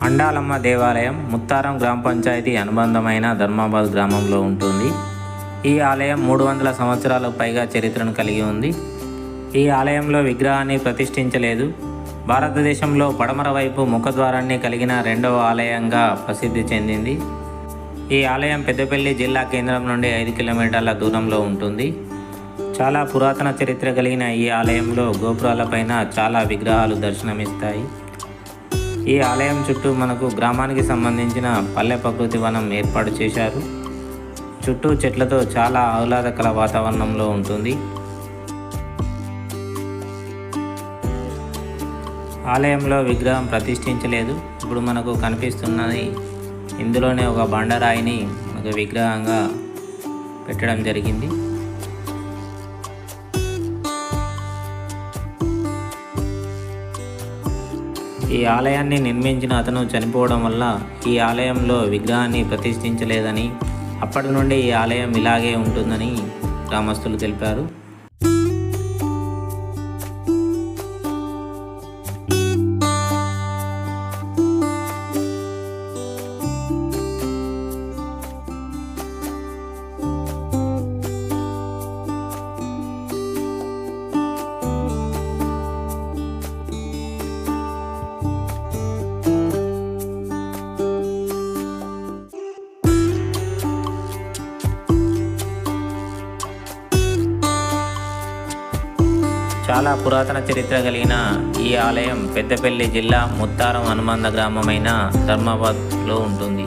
అండాలమ్మ దేవాలయం ముత్తారం గ్రామ పంచాయతీ అనుబంధమైన ధర్మాబాద్ గ్రామంలో ఉంటుంది. ఈ ఆలయం 300 సంవత్సరాలకు పైగా చరిత్రను కలిగి ఉంది. ఈ ఆలయంలో విగ్రహాన్ని ప్రతిష్ఠించలేదు. భారతదేశంలో పడమర వైపు ముఖద్వారాన్ని కలిగిన రెండవ ఆలయంగా ప్రసిద్ధి చెందింది. ఈ ఆలయం పెద్దపల్లి జిల్లా కేంద్రం నుండి 5 కిలోమీటర్ల దూరంలో ఉంటుంది. చాలా పురాతన చరిత్ర కలిగిన ఈ ఆలయంలో గోపురాలపైన చాలా విగ్రహాలు దర్శనమిస్తాయి. ఈ ఆలయం చుట్టూ మనకు గ్రామానికి సంబంధించిన పల్లె ప్రకృతి వనం ఏర్పాటు చేశారు. చుట్టూ చెట్లతో చాలా ఆహ్లాదకర వాతావరణంలో ఉంటుంది. ఆలయంలో విగ్రహం ప్రతిష్ఠించలేదు. ఇప్పుడు మనకు కనిపిస్తున్నది ఇందులోనే ఒక బండరాయిని ఒక విగ్రహంగా పెట్టడం జరిగింది. ఈ ఆలయాన్ని నిర్మించిన అతను చనిపోవడం వల్ల ఈ ఆలయంలో విగ్రహాన్ని ప్రతిష్ఠించలేదని, అప్పటి నుండి ఈ ఆలయం ఇలాగే ఉంటుందని గ్రామస్తులు తెలిపారు. చాలా పురాతన చరిత్ర కలిగిన ఈ ఆలయం పెద్దపల్లి జిల్లా ముత్తారం అనుబంధ గ్రామమైన ధర్మాబాద్లో ఉంటుంది.